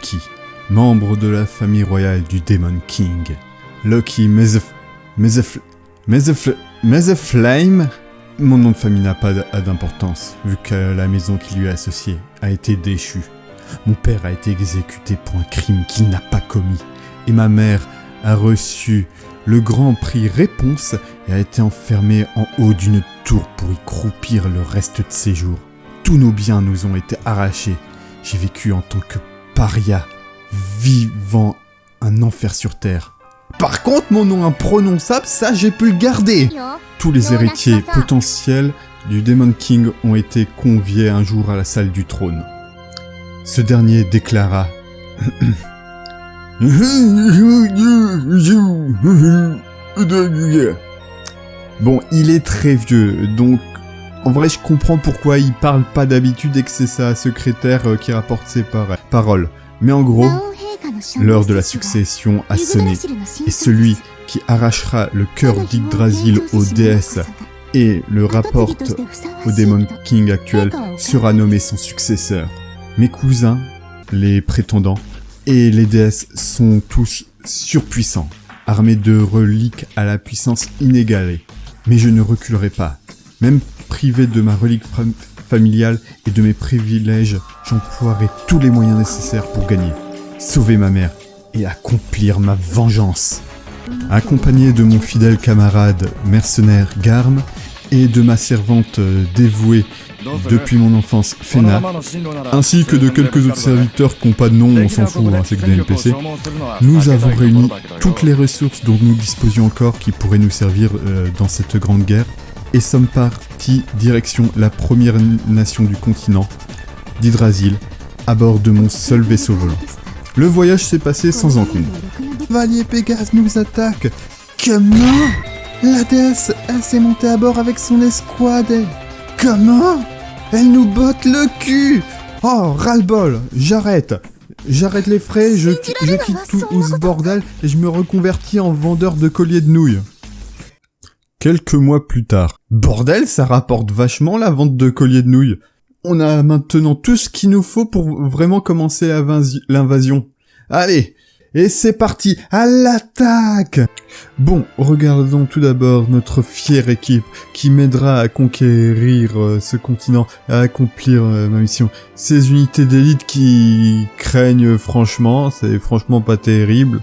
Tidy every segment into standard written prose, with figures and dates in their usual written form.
Loki, membre de la famille royale du Demon King. Loki Flame. Mon nom de famille n'a pas d'importance, vu que la maison qui lui est associée a été déchue. Mon père a été exécuté pour un crime qu'il n'a pas commis, et ma mère a reçu le grand prix Réponse et a été enfermée en haut d'une tour pour y croupir le reste de ses jours. Tous nos biens nous ont été arrachés. J'ai vécu en tant que paria, vivant un enfer sur terre. Par contre, mon nom imprononçable, ça j'ai pu le garder. Tous les héritiers potentiels du Demon King ont été conviés un jour à la salle du trône. Ce dernier déclara Bon, il est très vieux, donc en vrai je comprends pourquoi il parle pas d'habitude et que c'est sa secrétaire qui rapporte ses paroles. Mais en gros, l'heure de la succession a sonné, et celui qui arrachera le cœur d'Yggdrasil aux déesses et le rapporte au Demon King actuel sera nommé son successeur. Mes cousins, les prétendants, et les déesses sont tous surpuissants, armés de reliques à la puissance inégalée. Mais je ne reculerai pas. Même privé de ma relique familiale et de mes privilèges, j'emploierai tous les moyens nécessaires pour gagner, sauver ma mère et accomplir ma vengeance. Accompagné de mon fidèle camarade mercenaire Garm et de ma servante dévouée depuis mon enfance, Fena, ainsi que de quelques autres serviteurs qui n'ont pas de nom, on s'en fout, c'est que des NPC, nous avons réuni toutes les ressources dont nous disposions encore qui pourraient nous servir dans cette grande guerre, et sommes partis direction la première nation du continent, d'Yggdrasil, à bord de mon seul vaisseau volant. Le voyage s'est passé sans encombre. Valier Pégase nous attaque. Comment ? La déesse, elle s'est montée à bord avec son escouade. Comment ? Elle nous botte le cul. Oh, ras-le-bol, j'arrête les frais, je quitte tout ce bordel et je me reconvertis en vendeur de colliers de nouilles. Quelques mois plus tard. Bordel, ça rapporte vachement la vente de colliers de nouilles. On a maintenant tout ce qu'il nous faut pour vraiment commencer l'invasion. Allez, et c'est parti, à l'attaque! Bon, regardons tout d'abord notre fière équipe qui m'aidera à conquérir ce continent, à accomplir ma mission. Ces unités d'élite qui craignent franchement, c'est franchement pas terrible.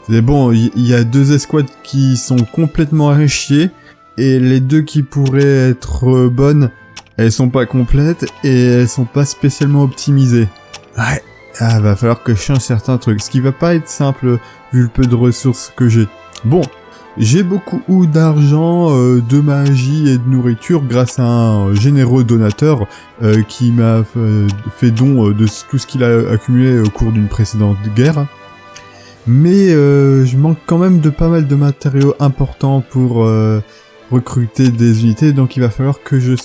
C'est bon, il y a 2 escouades qui sont complètement à chier, et les 2 qui pourraient être bonnes, elles sont pas complètes et elles sont pas spécialement optimisées. Ouais. Ah, va falloir que je change certains trucs, ce qui va pas être simple vu le peu de ressources que j'ai. Bon, j'ai beaucoup d'argent, de magie et de nourriture grâce à un généreux donateur qui m'a fait don de tout ce qu'il a accumulé au cours d'une précédente guerre. Mais je manque quand même de pas mal de matériaux importants pour recruter des unités, donc il va falloir que je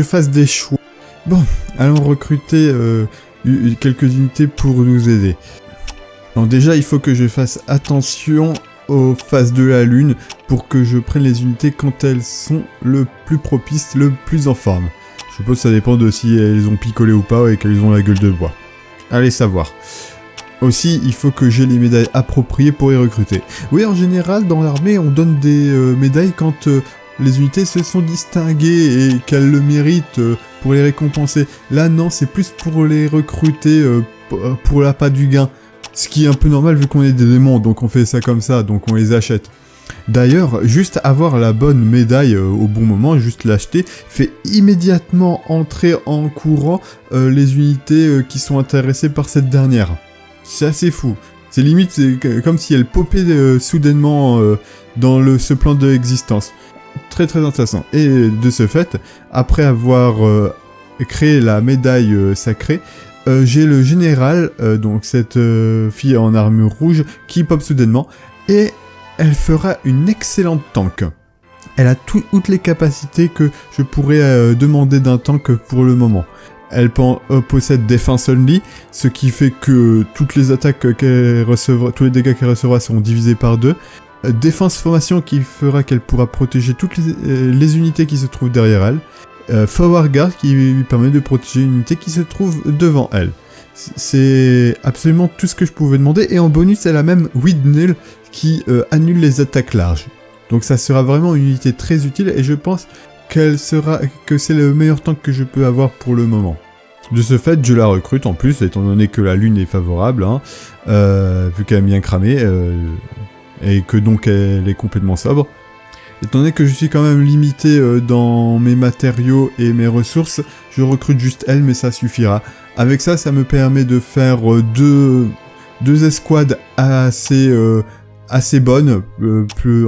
fasse des choix. Bon, allons recruter quelques unités pour nous aider. Donc déjà, il faut que je fasse attention aux phases de la lune pour que je prenne les unités quand elles sont le plus propices, le plus en forme. Je suppose que ça dépend de si elles ont picolé ou pas et qu'elles ont la gueule de bois. Allez savoir. Aussi, il faut que j'ai les médailles appropriées pour y recruter. Oui, en général, dans l'armée, on donne des médailles quand les unités se sont distinguées et qu'elles le méritent pour les récompenser. Là, non, c'est plus pour les recruter pour l'appât du gain. Ce qui est un peu normal vu qu'on est des démons, donc on fait ça comme ça, donc on les achète. D'ailleurs, juste avoir la bonne médaille au bon moment, juste l'acheter, fait immédiatement entrer en courant les unités qui sont intéressées par cette dernière. C'est assez fou. C'est limite c'est comme si elle popait soudainement dans ce plan de existence. Très très intéressant. Et de ce fait, après avoir créé la médaille sacrée, j'ai le général, donc cette fille en armure rouge, qui pop soudainement, et elle fera une excellente tank. Elle a toutes les capacités que je pourrais demander d'un tank pour le moment. Elle possède Defense Only, ce qui fait que toutes les attaques qu'elle recevra, tous les dégâts qu'elle recevra seront divisés par 2. Défense formation qui fera qu'elle pourra protéger toutes les unités qui se trouvent derrière elle. Forward Guard qui lui permet de protéger une unité qui se trouve devant elle. C'est absolument tout ce que je pouvais demander. Et en bonus, elle a même Windmill qui annule les attaques larges. Donc ça sera vraiment une unité très utile et je pense que c'est le meilleur tank que je peux avoir pour le moment. De ce fait, je la recrute en plus, étant donné que la lune est favorable, hein, vu qu'elle est bien cramée, et que donc elle est complètement sobre. Étant donné que je suis quand même limité dans mes matériaux et mes ressources, je recrute juste elle, mais ça suffira. Avec ça, ça me permet de faire deux escouades assez bonnes,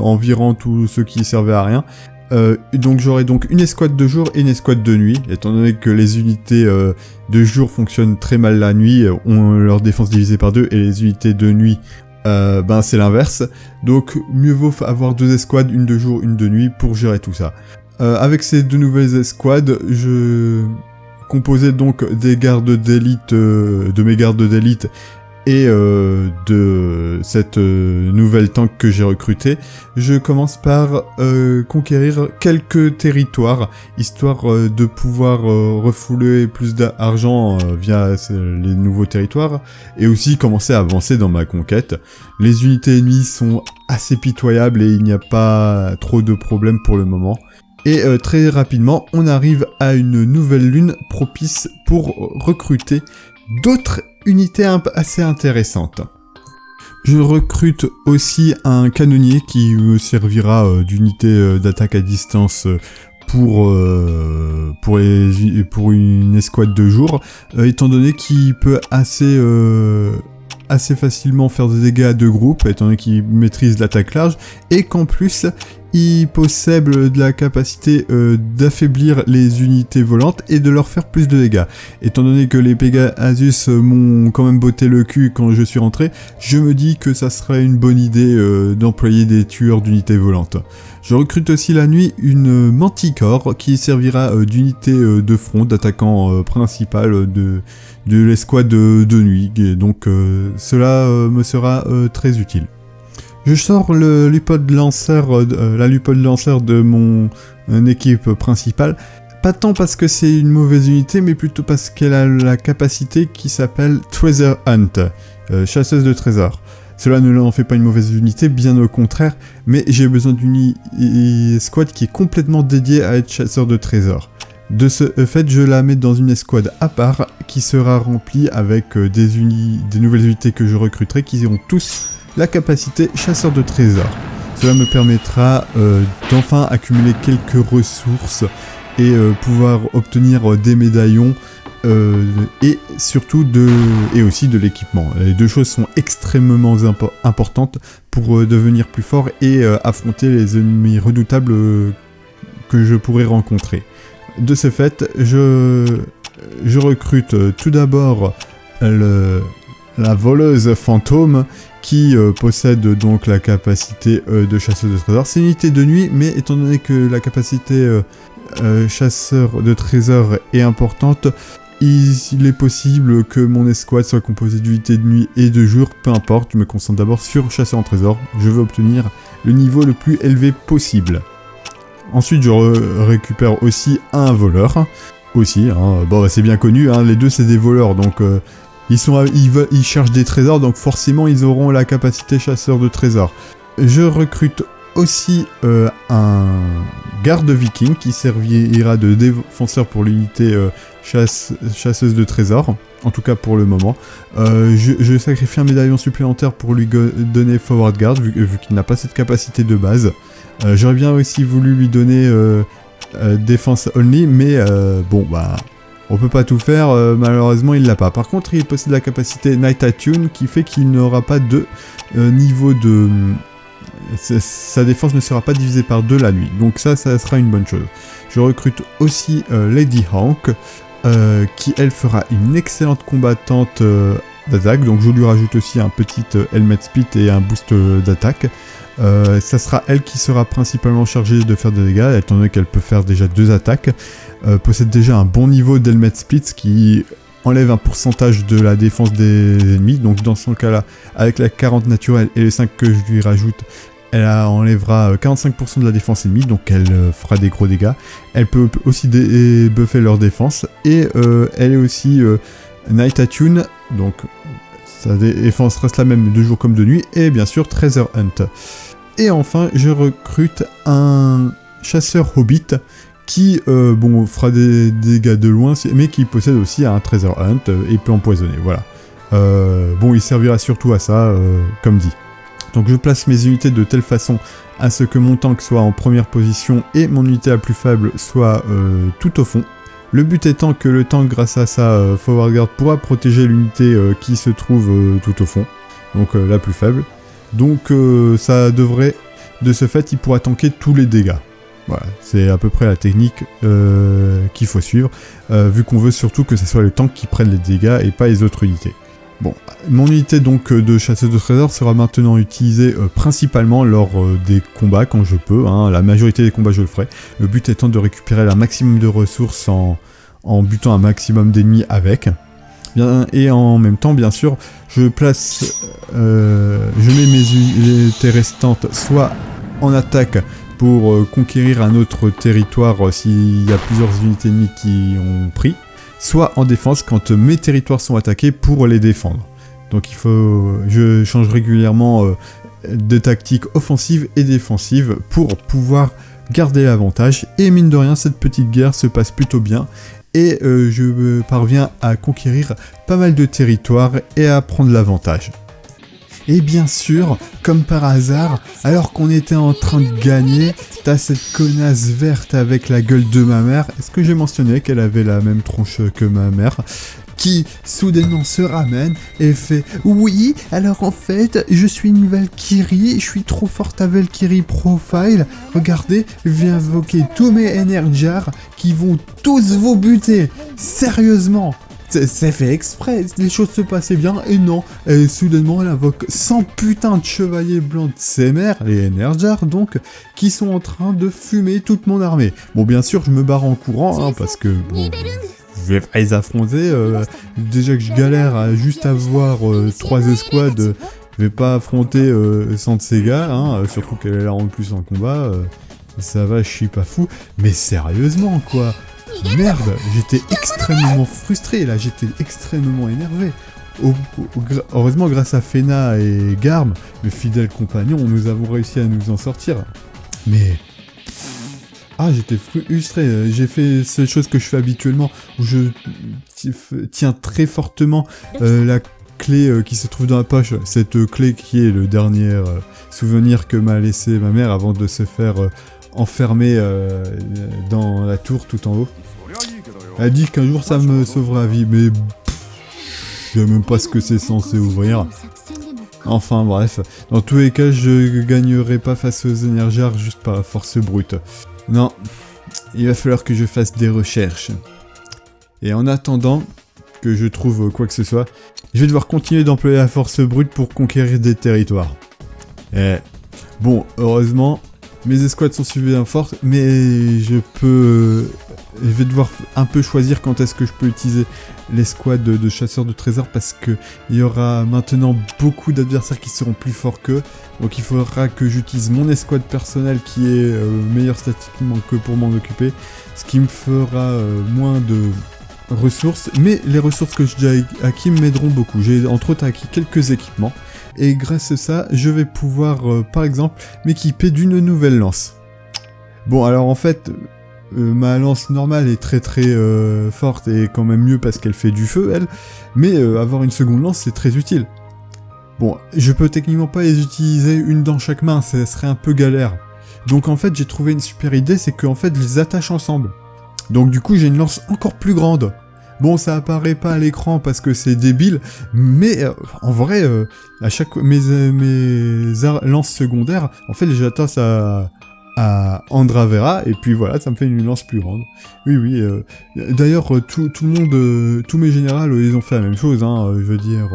environ tout ce qui servait à rien. Donc j'aurai donc une escouade de jour et une escouade de nuit, étant donné que les unités de jour fonctionnent très mal la nuit, ont leur défense divisée par 2, et les unités de nuit, c'est l'inverse. Donc mieux vaut avoir 2 escouades, une de jour, une de nuit, pour gérer tout ça. Avec ces 2 nouvelles escouades, je composais donc des gardes d'élite, de mes gardes d'élite, et de cette nouvelle tank que j'ai recrutée. Je commence par conquérir quelques territoires, histoire de pouvoir refouler plus d'argent via les nouveaux territoires, et aussi commencer à avancer dans ma conquête. Les unités ennemies sont assez pitoyables et il n'y a pas trop de problèmes pour le moment. Et très rapidement, on arrive à une nouvelle lune propice pour recruter d'autres unités assez intéressantes. Je recrute aussi un canonnier qui me servira d'unité d'attaque à distance pour une escouade de jour, étant donné qu'il peut assez facilement faire des dégâts à 2 groupes, étant donné qu'il maîtrise l'attaque large, et qu'en plus, il possède de la capacité d'affaiblir les unités volantes et de leur faire plus de dégâts. Étant donné que les Pegasus m'ont quand même botté le cul quand je suis rentré, je me dis que ça serait une bonne idée d'employer des tueurs d'unités volantes. Je recrute aussi la nuit une Manticore qui servira d'unité de front, d'attaquant principal de l'escouade de nuit, et donc cela me sera très utile. Je sors la Lupode lanceur de mon équipe principale, pas tant parce que c'est une mauvaise unité, mais plutôt parce qu'elle a la capacité qui s'appelle Treasure Hunt, chasseuse de trésors. Cela ne l'en fait pas une mauvaise unité, bien au contraire, mais j'ai besoin d'une escouade qui est complètement dédiée à être chasseur de trésors. De ce fait, je la mets dans une escouade à part qui sera remplie avec des nouvelles unités que je recruterai qui auront tous la capacité chasseur de trésors. Cela me permettra d'enfin accumuler quelques ressources et pouvoir obtenir des médaillons et surtout aussi de l'équipement. Les 2 choses sont extrêmement importantes pour devenir plus fort et affronter les ennemis redoutables que je pourrais rencontrer. De ce fait, je recrute tout d'abord la voleuse fantôme qui possède donc la capacité de chasseuse de trésors. C'est une unité de nuit, mais étant donné que la capacité chasseur de trésors est importante, il est possible que mon escouade soit composée d'unités de nuit et de jour, peu importe, je me concentre d'abord sur chasseur en trésor. Je veux obtenir le niveau le plus élevé possible. Ensuite, je récupère aussi un voleur. Aussi, hein. Bon, c'est bien connu, hein, les deux c'est des voleurs, donc ils cherchent des trésors, donc forcément ils auront la capacité chasseur de trésors. Je recrute aussi un garde viking qui servira de défenseur pour l'unité chasseuse de trésors, en tout cas pour le moment. Je sacrifie un médaillon supplémentaire pour lui donner forward guard, vu qu'il n'a pas cette capacité de base. J'aurais bien aussi voulu lui donner défense only, mais on peut pas tout faire, malheureusement il l'a pas. Par contre il possède la capacité Night Attune qui fait qu'il n'aura pas de niveau de... sa défense ne sera pas divisée par 2 la nuit, donc ça sera une bonne chose. Je recrute aussi Lady Hawk, qui elle fera une excellente combattante d'attaque, donc je lui rajoute aussi un petit helmet speed et un boost d'attaque. Ça sera elle qui sera principalement chargée de faire des dégâts, étant donné qu'elle peut faire déjà 2 attaques, possède déjà un bon niveau d'helmet speed qui enlève un pourcentage de la défense des ennemis, donc dans son cas là, avec la 40 naturelle et les 5 que je lui rajoute, elle enlèvera 45% de la défense ennemie, donc elle fera des gros dégâts. Elle peut aussi buffer leur défense, et elle est aussi Night Attune Donc sa défense reste la même de jour comme de nuit, et bien sûr Treasure Hunt. Et enfin, je recrute un chasseur hobbit qui fera des dégâts de loin, mais qui possède aussi un Treasure Hunt et peut empoisonner, voilà. Il servira surtout à ça, comme dit. Donc je place mes unités de telle façon à ce que mon tank soit en première position et mon unité la plus faible soit tout au fond. Le but étant que le tank, grâce à sa forward guard, pourra protéger l'unité qui se trouve tout au fond, donc la plus faible. Donc ça devrait, de ce fait, il pourra tanker tous les dégâts. Voilà, c'est à peu près la technique qu'il faut suivre, vu qu'on veut surtout que ce soit le tank qui prenne les dégâts et pas les autres unités. Bon, mon unité donc de chasseuse de trésors sera maintenant utilisée principalement lors des combats quand je peux, hein. La majorité des combats je le ferai, le but étant de récupérer un maximum de ressources en butant un maximum d'ennemis avec. Bien, et en même temps, bien sûr, je mets mes unités restantes soit en attaque pour conquérir un autre territoire s'il y a plusieurs unités ennemies qui ont pris, soit en défense quand mes territoires sont attaqués pour les défendre. Donc je change régulièrement de tactique offensive et défensive pour pouvoir garder l'avantage. Et mine de rien, cette petite guerre se passe plutôt bien. Et je parviens à conquérir pas mal de territoires et à prendre l'avantage. Et bien sûr, comme par hasard, alors qu'on était en train de gagner, t'as cette connasse verte avec la gueule de ma mère. Est-ce que j'ai mentionné qu'elle avait la même tronche que ma mère ? Qui soudainement se ramène et fait « Oui, alors en fait, je suis une Valkyrie, je suis trop forte à Valkyrie Profile. Regardez, je viens invoquer tous mes Energiars qui vont tous vous buter. Sérieusement !» C'est fait exprès, les choses se passaient bien, et non, et soudainement elle invoque 100 putains de chevaliers blancs de ses mères, les Energiars donc, qui sont en train de fumer toute mon armée. Bon, bien sûr, je me barre en courant, hein, parce que, bon, je vais pas les affronter, déjà que je galère à juste avoir 3 escouades, je vais pas affronter sans de ces gars, hein, surtout qu'elle est là en plus en combat, ça va, je suis pas fou, mais sérieusement, quoi. Merde, j'étais extrêmement frustré là, j'étais extrêmement énervé. Heureusement, grâce à Fena et Garm, mes fidèles compagnons, nous avons réussi à nous en sortir. Mais... j'étais frustré, j'ai fait cette chose que je fais habituellement, où je tiens très fortement la clé qui se trouve dans la poche, cette clé qui est le dernier souvenir que m'a laissé ma mère avant de se faire... enfermé dans la tour tout en haut. Elle dit qu'un jour ça me sauvera la vie, mais je sais même pas ce que c'est censé ouvrir. Enfin bref, dans tous les cas je gagnerai pas face aux Energiars juste par la force brute. Non, il va falloir que je fasse des recherches. Et en attendant que je trouve quoi que ce soit, je vais devoir continuer d'employer la force brute pour conquérir des territoires. Et bon, heureusement... mes escouades sont suffisamment fortes, mais je vais devoir un peu choisir quand est-ce que je peux utiliser l'escouade de chasseurs de trésors, parce que il y aura maintenant beaucoup d'adversaires qui seront plus forts qu'eux. Donc il faudra que j'utilise mon escouade personnelle qui est meilleure statistiquement que pour m'en occuper, ce qui me fera moins de ressources, mais les ressources que j'ai déjà acquis m'aideront beaucoup. J'ai entre autres acquis quelques équipements. Et grâce à ça, je vais pouvoir, par exemple, m'équiper d'une nouvelle lance. Bon, alors en fait, ma lance normale est très très forte et quand même mieux parce qu'elle fait du feu, elle. Mais avoir une seconde lance, c'est très utile. Bon, je peux techniquement pas les utiliser une dans chaque main, ça serait un peu galère. Donc en fait, j'ai trouvé une super idée, c'est qu'en fait, je les attache ensemble. Donc du coup, j'ai une lance encore plus grande. Bon, ça apparaît pas à l'écran parce que c'est débile, mais en vrai, à chaque mes lances secondaires, en fait, j'attache à Andravera, et puis voilà, ça me fait une lance plus grande. Oui, d'ailleurs, tout le monde, tous mes générales, ils ont fait la même chose, hein, je veux dire...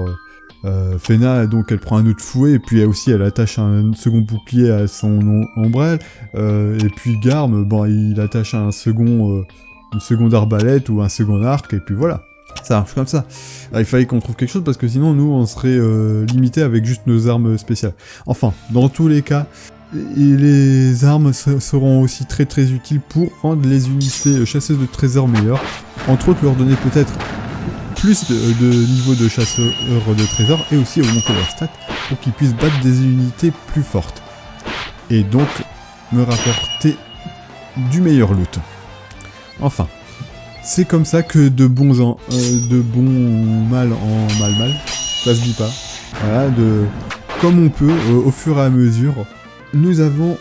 Fena, donc elle prend un autre fouet, et puis elle attache un second bouclier à son ombrelle, et puis Garm, bon, il attache une seconde arbalète ou un second arc, et puis voilà, ça marche comme ça. Alors, il fallait qu'on trouve quelque chose, parce que sinon nous on serait limité avec juste nos armes spéciales. Enfin, dans tous les cas, les armes seront aussi très très utiles pour rendre les unités chasseuses de trésors meilleures, entre autres leur donner peut-être plus de niveau de chasseur de trésors et aussi augmenter leur stats pour qu'ils puissent battre des unités plus fortes. Et donc me rapporter du meilleur loot. Enfin, c'est comme ça que de bon mal en mal, ça se dit pas. Voilà, comme on peut, au fur et à mesure, nous avons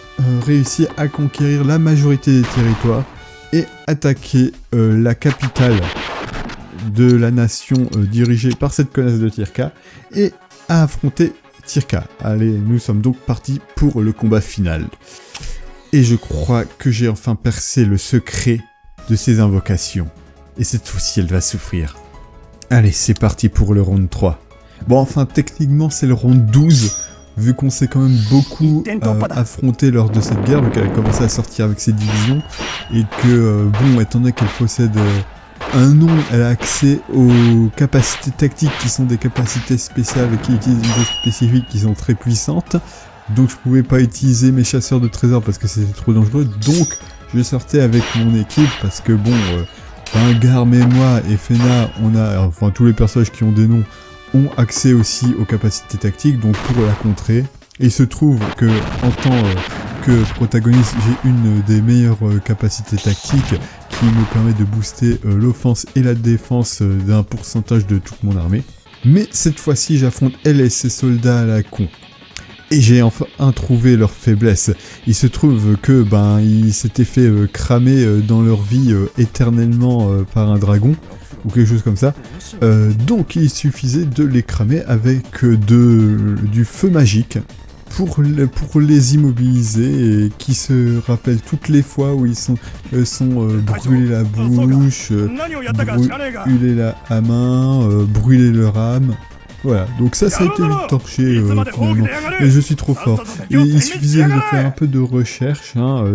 réussi à conquérir la majorité des territoires et attaquer la capitale de la nation dirigée par cette connasse de Tirka et à affronter Tirka. Allez, nous sommes donc partis pour le combat final. Et je crois que j'ai enfin percé le secret de ces invocations. Et cette fois-ci, elle va souffrir. Allez, c'est parti pour le round 3. Bon, enfin, techniquement, c'est le round 12, vu qu'on s'est quand même beaucoup affronté lors de cette guerre, vu qu'elle a commencé à sortir avec ses divisions, et que, bon, étant donné qu'elle possède un nom, elle a accès aux capacités tactiques, qui sont des capacités spéciales, qui utilisent des unités spécifiques, qui sont très puissantes, donc je pouvais pas utiliser mes chasseurs de trésors parce que c'était trop dangereux, donc je sortais avec mon équipe, parce que bon, Garm et moi et Fena, on a, enfin tous les personnages qui ont des noms, ont accès aussi aux capacités tactiques, donc pour la contrer. Et il se trouve que, en tant que protagoniste, j'ai une des meilleures capacités tactiques qui me permet de booster l'offense et la défense d'un pourcentage de toute mon armée. Mais cette fois-ci, j'affronte elle et ses soldats à la con. Et j'ai enfin trouvé leur faiblesse. Il se trouve que ils s'étaient fait cramer dans leur vie éternellement par un dragon, ou quelque chose comme ça. Donc il suffisait de les cramer avec du feu magique pour les immobiliser et qui se rappellent toutes les fois où ils sont brûlés la bouche, brûler la main, brûler leur âme. Voilà, donc ça a été vite torché finalement, mais je suis trop fort. Et il suffisait de faire un peu de recherche,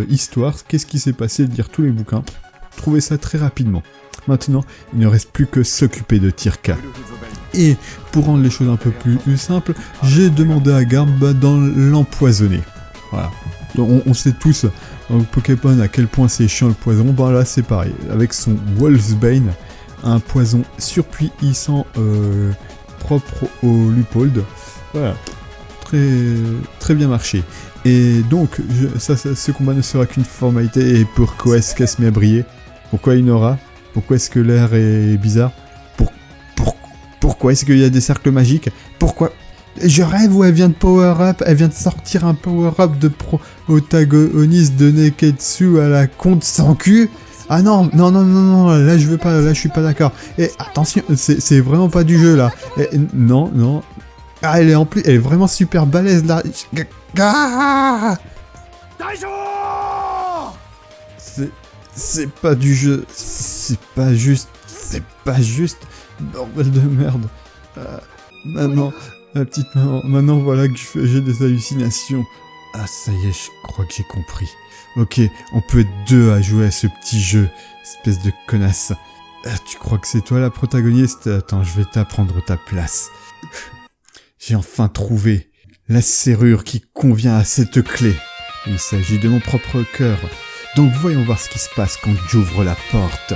histoire, qu'est-ce qui s'est passé, de lire tous les bouquins, trouver ça très rapidement. Maintenant, il ne reste plus que s'occuper de Tirka. Et pour rendre les choses un peu plus simples, j'ai demandé à Garm dans l'empoisonner. Voilà. Donc on sait tous dans le Pokémon à quel point c'est chiant le poison. Là c'est pareil, avec son Wolfsbane, un poison surpuissant propre au Lupold. Voilà, très bien marché. Et donc, ce combat ne sera qu'une formalité. Et pourquoi est-ce qu'elle se met à briller? Pourquoi une aura? Pourquoi est-ce que l'air est bizarre? Pourquoi est-ce qu'il y a des cercles magiques? Pourquoi? Je rêve où elle vient de power-up, elle vient de sortir un power-up de protagoniste de Neketsu à la compte sans cul. Ah non, là je veux pas, là je suis pas d'accord. Et attention, c'est vraiment pas du jeu là. Et, non. Ah, elle est vraiment super balèze là. Ah, c'est pas du jeu, c'est pas juste. Bordel de merde. Maman, la petite maman, maintenant voilà que j'ai des hallucinations. Ah ça y est, je crois que j'ai compris. Ok, on peut être deux à jouer à ce petit jeu, espèce de connasse. Tu crois que c'est toi la protagoniste? Attends, je vais t'apprendre ta place. J'ai enfin trouvé la serrure qui convient à cette clé. Il s'agit de mon propre cœur. Donc voyons voir ce qui se passe quand j'ouvre la porte.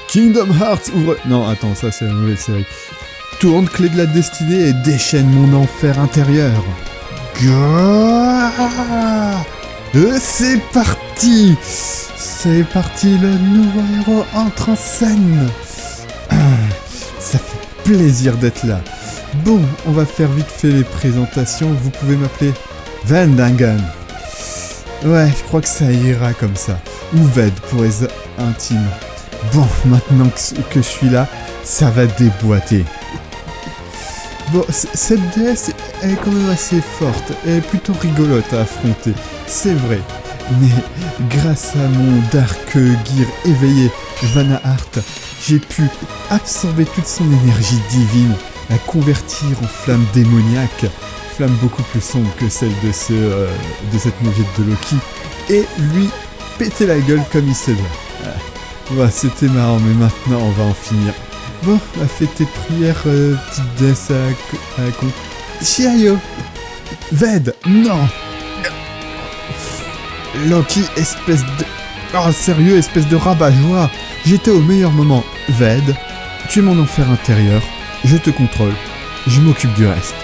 Kingdom Hearts ouvre... Non, attends, ça c'est la nouvelle série. Tourne clé de la destinée et déchaîne mon enfer intérieur. C'est parti! C'est parti, le nouveau héros entre en scène. Ça fait plaisir d'être là. Bon, on va faire vite fait les présentations. Vous pouvez m'appeler Vendangan. Ouais, je crois que ça ira comme ça. Ou Ved pour les intimes. Bon, maintenant que je suis là, ça va déboîter. Bon, cette déesse, elle est quand même assez forte, elle est plutôt rigolote à affronter, c'est vrai. Mais grâce à mon Dark Gear éveillé, Vana'Heart, j'ai pu absorber toute son énergie divine, la convertir en flamme démoniaque, flamme beaucoup plus sombre que celle de cette mauviette de Loki, et lui péter la gueule comme il se doit. Ouais, c'était marrant, mais maintenant on va en finir. Bon, bah fais tes prières, petite déesse à la con. Shiryu! Ved! Non! Loki, espèce de... Oh, sérieux, espèce de rabat-joie! J'étais au meilleur moment. Ved, Tu es mon enfer intérieur, je te contrôle, je m'occupe du reste.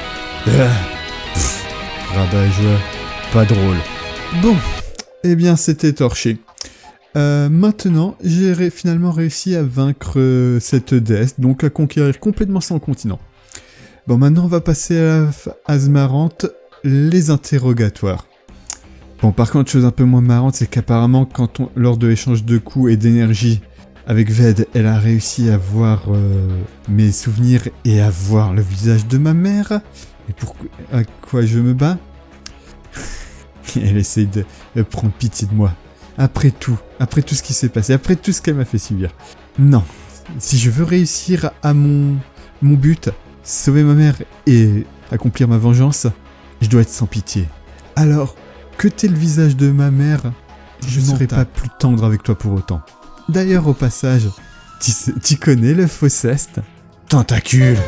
Rabat-joie, pas drôle. Bon, eh bien c'était torché. Maintenant, j'ai finalement réussi à vaincre cette déesse, donc à conquérir complètement son continent. Bon, maintenant on va passer à Azmarante, les interrogatoires. Bon, par contre, chose un peu moins marrante, c'est qu'apparemment, lors de l'échange de coups et d'énergie avec Ved, elle a réussi à voir mes souvenirs et à voir le visage de ma mère. Et à quoi je me bats? Elle essaye de prendre pitié de moi. Après tout ce qui s'est passé, après tout ce qu'elle m'a fait subir. Non, si je veux réussir à mon but, sauver ma mère et accomplir ma vengeance, je dois être sans pitié. Alors, que t'es le visage de ma mère, je ne serai pas plus tendre avec toi pour autant. D'ailleurs, au passage, tu connais le Fauceste? Tentacule!